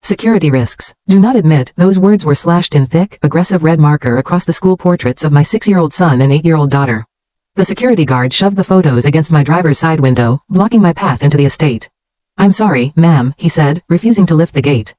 Security risks. Do not admit. Those words were slashed in thick, aggressive red marker across the school portraits of my 6-year-old son and 8-year-old daughter. The security guard shoved the photos against my driver's side window, blocking my path into the estate. "I'm sorry, ma'am," he said, refusing to lift the gate.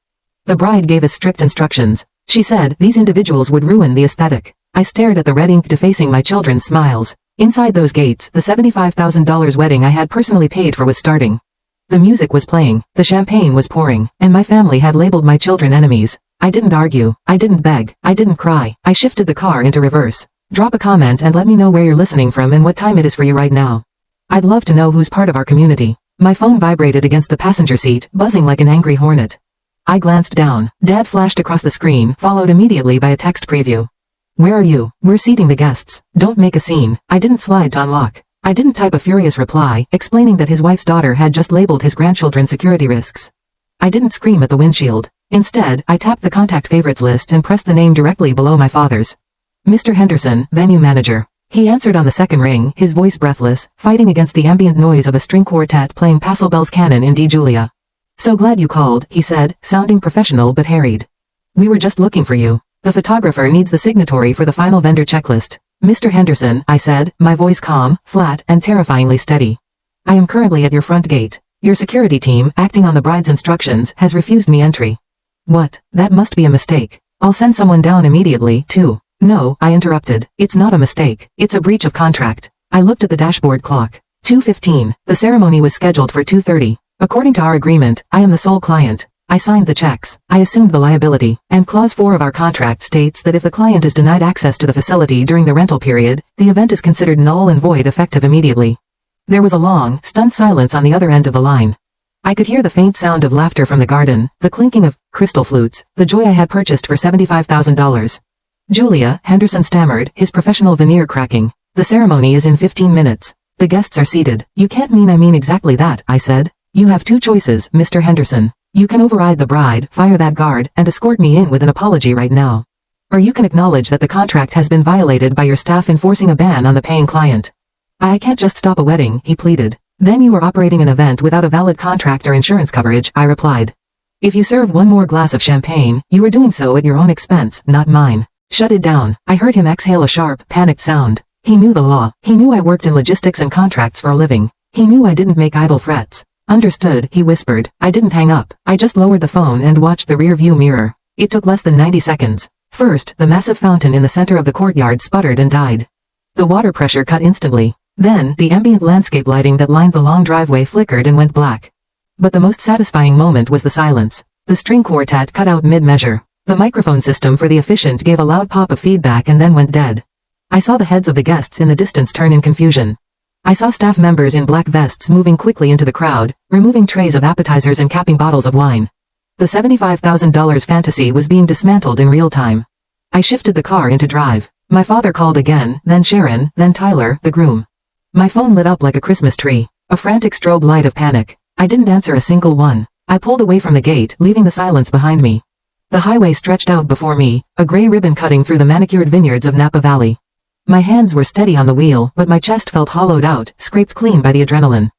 The bride gave us strict instructions. She said these individuals would ruin the aesthetic. I stared at the red ink defacing my children's smiles. Inside those gates, the $75,000 wedding I had personally paid for was starting. The music was playing, the champagne was pouring, and my family had labeled my children enemies. I didn't argue, I didn't beg, I didn't cry. I shifted the car into reverse. Drop a comment and let me know where you're listening from and what time it is for you right now. I'd love to know who's part of our community. My phone vibrated against the passenger seat, buzzing like an angry hornet. I glanced down. Dad flashed across the screen, followed immediately by a text preview. "Where are you? We're seating the guests. Don't make a scene." I didn't slide to unlock. I didn't type a furious reply, explaining that his wife's daughter had just labeled his grandchildren security risks. I didn't scream at the windshield. Instead, I tapped the contact favorites list and pressed the name directly below my father's. "Mr. Henderson, venue manager." He answered on the second ring, his voice breathless, fighting against the ambient noise of a string quartet playing Pachelbel's Canon in D Julia. "So glad you called," he said, sounding professional but harried. "We were just looking for you. The photographer needs the signatory for the final vendor checklist." "Mr. Henderson," I said, my voice calm, flat, and terrifyingly steady. "I am currently at your front gate. Your security team, acting on the bride's instructions, has refused me entry." "What? That must be a mistake. I'll send someone down immediately, too." "No," I interrupted. "It's not a mistake. It's a breach of contract." I looked at the dashboard clock. 2:15. The ceremony was scheduled for 2:30. According to our agreement, I am the sole client. I signed the checks. I assumed the liability, and Clause 4 of our contract states that if the client is denied access to the facility during the rental period, the event is considered null and void effective immediately. There was a long, stunned silence on the other end of the line. I could hear the faint sound of laughter from the garden, the clinking of crystal flutes, the joy I had purchased for $75,000. "Julia," Henderson stammered, his professional veneer cracking. "The ceremony is in 15 minutes. The guests are seated." "You can't mean I mean exactly that," I said. "You have two choices, Mr. Henderson. You can override the bride, fire that guard, and escort me in with an apology right now. Or you can acknowledge that the contract has been violated by your staff enforcing a ban on the paying client." "I can't just stop a wedding," he pleaded. "Then you are operating an event without a valid contract or insurance coverage," I replied. "If you serve one more glass of champagne, you are doing so at your own expense, not mine. Shut it down." I heard him exhale a sharp, panicked sound. He knew the law. He knew I worked in logistics and contracts for a living. He knew I didn't make idle threats. "Understood," he whispered. I didn't hang up. I just lowered the phone and watched the rear-view mirror. It took less than 90 seconds. First, the massive fountain in the center of the courtyard sputtered and died. The water pressure cut instantly. Then, the ambient landscape lighting that lined the long driveway flickered and went black. But the most satisfying moment was the silence. The string quartet cut out mid-measure. The microphone system for the officiant gave a loud pop of feedback and then went dead. I saw the heads of the guests in the distance turn in confusion. I saw staff members in black vests moving quickly into the crowd, removing trays of appetizers and capping bottles of wine. The $75,000 fantasy was being dismantled in real time. I shifted the car into drive. My father called again, then Sharon, then Tyler, the groom. My phone lit up like a Christmas tree, a frantic strobe light of panic. I didn't answer a single one. I pulled away from the gate, leaving the silence behind me. The highway stretched out before me, a gray ribbon cutting through the manicured vineyards of Napa Valley. My hands were steady on the wheel, but my chest felt hollowed out, scraped clean by the adrenaline.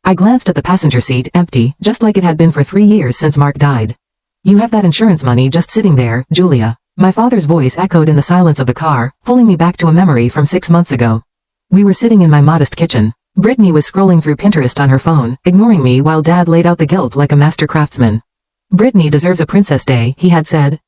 I glanced at the passenger seat, empty, just like it had been for 3 years since Mark died. "You have that insurance money just sitting there, Julia." My father's voice echoed in the silence of the car, pulling me back to a memory from 6 months ago. We were sitting in my modest kitchen. Brittany was scrolling through Pinterest on her phone, ignoring me while Dad laid out the guilt like a master craftsman. "Brittany deserves a princess day," he had said.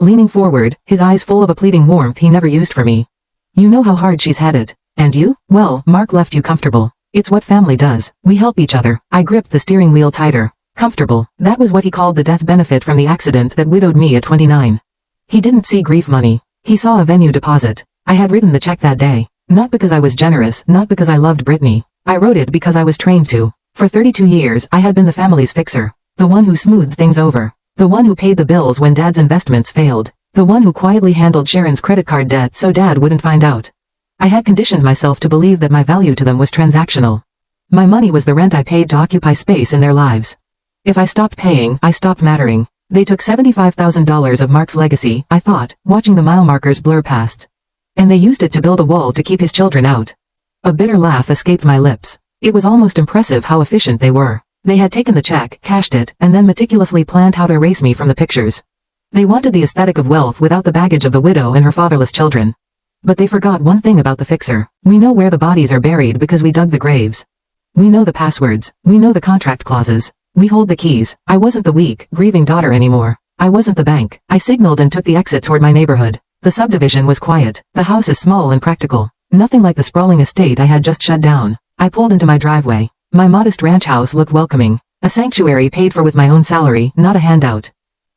Leaning forward, his eyes full of a pleading warmth he never used for me. "You know how hard she's had it. And you? Well, Mark left you comfortable. It's what family does. We help each other." I gripped the steering wheel tighter. Comfortable. That was what he called the death benefit from the accident that widowed me at 29. He didn't see grief money. He saw a venue deposit. I had written the check that day. Not because I was generous, not because I loved Brittany. I wrote it because I was trained to. For 32 years, I had been the family's fixer. The one who smoothed things over. The one who paid the bills when Dad's investments failed. The one who quietly handled Sharon's credit card debt so Dad wouldn't find out. I had conditioned myself to believe that my value to them was transactional. My money was the rent I paid to occupy space in their lives. If I stopped paying, I stopped mattering. They took $75,000 of Mark's legacy, I thought, watching the mile markers blur past. And they used it to build a wall to keep his children out. A bitter laugh escaped my lips. It was almost impressive how efficient they were. They had taken the check, cashed it, and then meticulously planned how to erase me from the pictures. They wanted the aesthetic of wealth without the baggage of the widow and her fatherless children. But they forgot one thing about the fixer. We know where the bodies are buried because we dug the graves. We know the passwords. We know the contract clauses. We hold the keys. I wasn't the weak, grieving daughter anymore. I wasn't the bank. I signaled and took the exit toward my neighborhood. The subdivision was quiet. The house is small and practical. Nothing like the sprawling estate I had just shut down. I pulled into my driveway. My modest ranch house looked welcoming. A sanctuary paid for with my own salary, not a handout.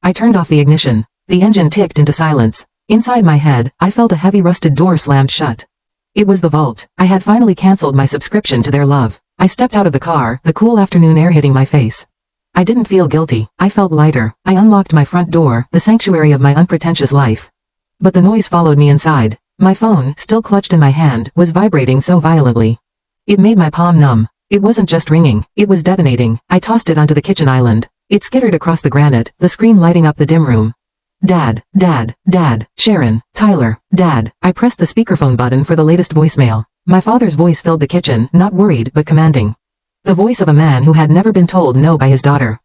I turned off the ignition. The engine ticked into silence. Inside my head, I felt a heavy rusted door slammed shut. It was the vault. I had finally canceled my subscription to their love. I stepped out of the car, the cool afternoon air hitting my face. I didn't feel guilty. I felt lighter. I unlocked my front door, the sanctuary of my unpretentious life. But the noise followed me inside. My phone, still clutched in my hand, was vibrating so violently. It made my palm numb. It wasn't just ringing, it was detonating. I tossed it onto the kitchen island. It skittered across the granite, the screen lighting up the dim room. Dad, Dad, Dad, Sharon, Tyler, Dad. I pressed the speakerphone button for the latest voicemail. My father's voice filled the kitchen, not worried but commanding. The voice of a man who had never been told no by his daughter.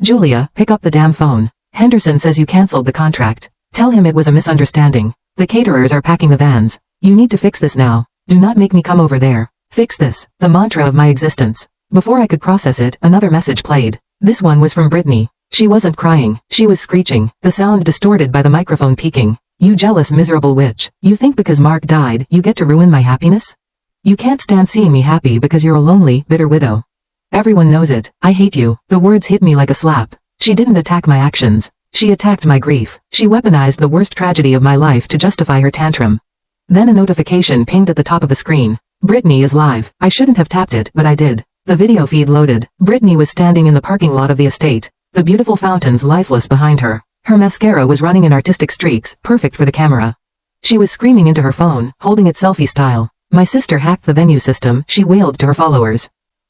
Julia, pick up the damn phone. Henderson says you canceled the contract. Tell him it was a misunderstanding. The caterers are packing the vans. You need to fix this now. Do not make me come over there. Fix this, the mantra of my existence. Before I could process it, another message played. This one was from Brittany. She wasn't crying, she was screeching, the sound distorted by the microphone peaking. You jealous miserable witch. You think because Mark died, you get to ruin my happiness? You can't stand seeing me happy because you're a lonely, bitter widow. Everyone knows it. I hate you. The words hit me like a slap. She didn't attack my actions. She attacked my grief. She weaponized the worst tragedy of my life to justify her tantrum. Then a notification pinged at the top of the screen. Brittany is live. I shouldn't have tapped it, but I did. The video feed loaded. Brittany was standing in the parking lot of the estate. The beautiful fountains lifeless behind her. Her mascara was running in artistic streaks, perfect for the camera. She was screaming into her phone, holding it selfie style. My sister hacked the venue system, she wailed to her followers.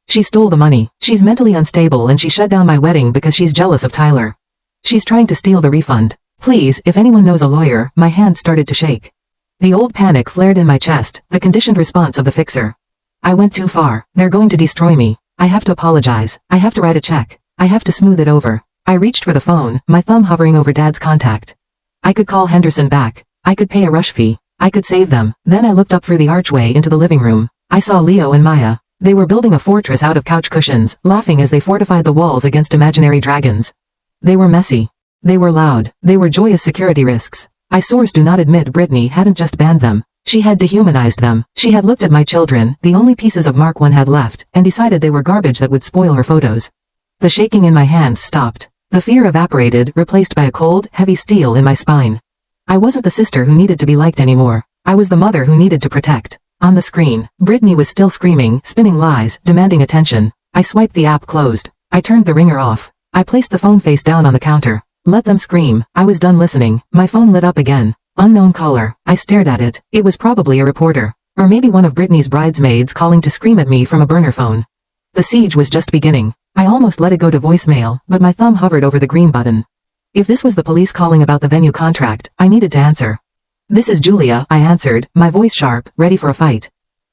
She stole the money. She's mentally unstable and she shut down my wedding because she's jealous of Tyler. She's trying to steal the refund. Please, if anyone knows a lawyer. My hand started to shake. The old panic flared in my chest, the conditioned response of the fixer. I went too far. They're going to destroy me. I have to apologize. I have to write a check. I have to smooth it over. I reached for the phone, my thumb hovering over Dad's contact. I could call Henderson back. I could pay a rush fee. I could save them. Then I looked up through the archway into the living room. I saw Leo and Maya. They were building a fortress out of couch cushions, laughing as they fortified the walls against imaginary dragons. They were messy. They were loud. They were joyous security risks. I source do not admit Brittany hadn't just banned them. She had dehumanized them. She had looked at my children, the only pieces of Mark 1 had left, and decided they were garbage that would spoil her photos. The shaking in my hands stopped. The fear evaporated, replaced by a cold, heavy steel in my spine. I wasn't the sister who needed to be liked anymore. I was the mother who needed to protect. On the screen, Brittany was still screaming, spinning lies, demanding attention. I swiped the app closed. I turned the ringer off. I placed the phone face down on the counter. Let them scream. I was done listening. My phone lit up again. Unknown caller. I stared at it. It was probably a reporter. Or maybe one of Brittany's bridesmaids calling to scream at me from a burner phone. The siege was just beginning. I almost let it go to voicemail, but my thumb hovered over the green button. If this was the police calling about the venue contract, I needed to answer. This is Julia, I answered, my voice sharp, ready for a fight.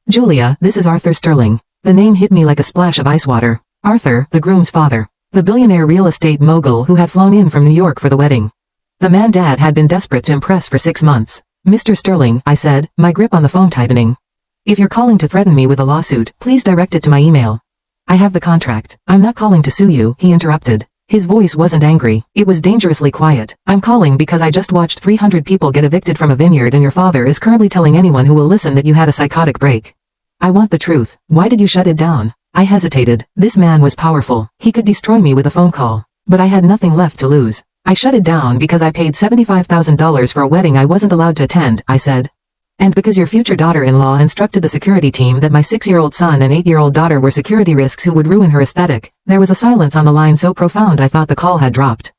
Julia, this is Arthur Sterling. The name hit me like a splash of ice water. Arthur, the groom's father. The billionaire real estate mogul who had flown in from New York for the wedding. The man Dad had been desperate to impress for 6 months. Mr. Sterling, I said, my grip on the phone tightening. If you're calling to threaten me with a lawsuit, please direct it to my email. I have the contract. I'm not calling to sue you, he interrupted. His voice wasn't angry. It was dangerously quiet. I'm calling because I just watched 300 people get evicted from a vineyard and your father is currently telling anyone who will listen that you had a psychotic break. I want the truth. Why did you shut it down? I hesitated. This man was powerful. He could destroy me with a phone call. But I had nothing left to lose. I shut it down because I paid $75,000 for a wedding I wasn't allowed to attend, I said. And because your future daughter-in-law instructed the security team that my 6-year-old son and 8-year-old daughter were security risks who would ruin her aesthetic. There was a silence on the line so profound I thought the call had dropped.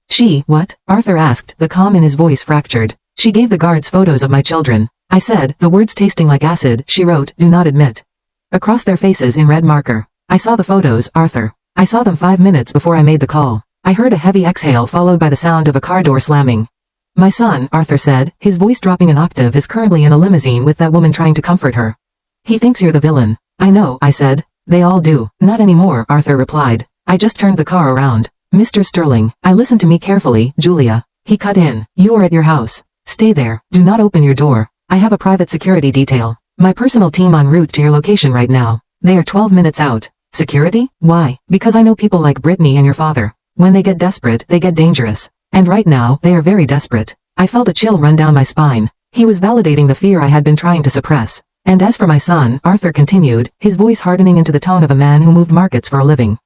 She, what? Arthur asked, the calm in his voice fractured. She gave the guards photos of my children. I said, the words tasting like acid, she wrote, do not admit. Across their faces in red marker. I saw the photos, Arthur. I saw them 5 minutes before I made the call. I heard a heavy exhale followed by the sound of a car door slamming. My son, Arthur said, his voice dropping an octave, is currently in a limousine with that woman trying to comfort her. He thinks you're the villain. I know, I said. They all do. Not anymore, Arthur replied. I just turned the car around. Mr. Sterling, I listened to me carefully, Julia. He cut in. You are at your house. Stay there. Do not open your door. I have a private security detail. My personal team en route to your location right now. They are 12 minutes out. Security? Why? Because I know people like Brittany and your father. When they get desperate, they get dangerous. And right now, they are very desperate. I felt a chill run down my spine. He was validating the fear I had been trying to suppress. And as for my son, Arthur continued, his voice hardening into the tone of a man who moved markets for a living.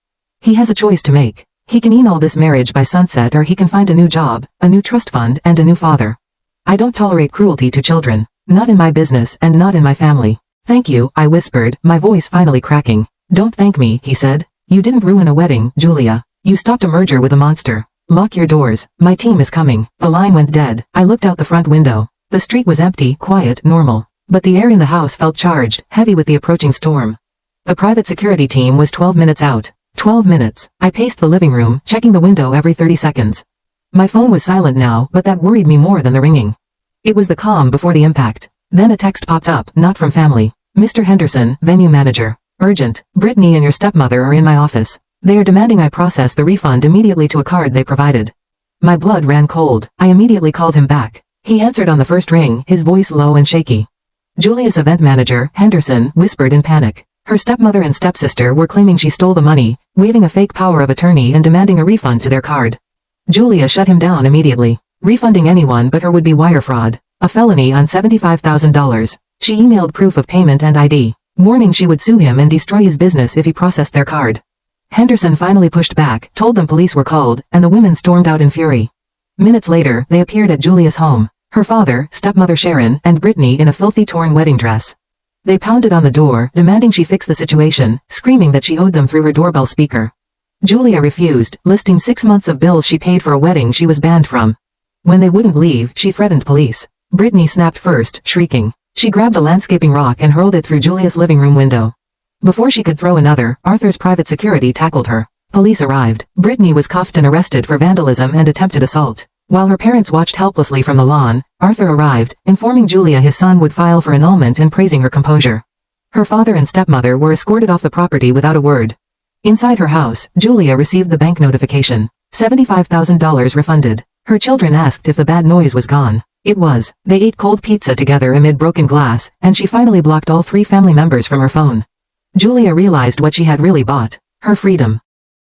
He has a choice to make. He can annul this marriage by sunset, or he can find a new job, a new trust fund, and a new father. I don't tolerate cruelty to children. Not in my business and not in my family. Thank you, I whispered, my voice finally cracking. Don't thank me, he said. You didn't ruin a wedding, Julia. You stopped a merger with a monster. Lock your doors. My team is coming. The line went dead. I looked out the front window. The street was empty, quiet, normal. But the air in the house felt charged, heavy with the approaching storm. The private security team was 12 minutes out. 12 minutes. I paced the living room, checking the window every 30 seconds. My phone was silent now, but that worried me more than the ringing. It was the calm before the impact. Then a text popped up, not from family. Mr. Henderson, venue manager. Urgent. Brittany and your stepmother are in my office. They are demanding I process the refund immediately to a card they provided. My blood ran cold. I immediately called him back. He answered on the first ring, his voice low and shaky. Julia's event manager, Henderson, whispered in panic. Her stepmother and stepsister were claiming she stole the money, waving a fake power of attorney and demanding a refund to their card. Julia shut him down immediately. Refunding anyone but her would be wire fraud. A felony on $75,000. She emailed proof of payment and ID, warning she would sue him and destroy his business if he processed their card. Henderson finally pushed back, told them police were called, and the women stormed out in fury. Minutes later, they appeared at Julia's home. Her father, stepmother Sharon, and Brittany in a filthy torn wedding dress. They pounded on the door, demanding she fix the situation, screaming that she owed them through her doorbell speaker. Julia refused, listing 6 months of bills she paid for a wedding she was banned from. When they wouldn't leave, she threatened police. Brittany snapped first, shrieking. She grabbed a landscaping rock and hurled it through Julia's living room window. Before she could throw another, Arthur's private security tackled her. Police arrived. Brittany was cuffed and arrested for vandalism and attempted assault. While her parents watched helplessly from the lawn, Arthur arrived, informing Julia his son would file for annulment and praising her composure. Her father and stepmother were escorted off the property without a word. Inside her house, Julia received the bank notification. $75,000 refunded. Her children asked if the bad noise was gone. It was. They ate cold pizza together amid broken glass, and she finally blocked all 3 family members from her phone. Julia realized what she had really bought. Her freedom.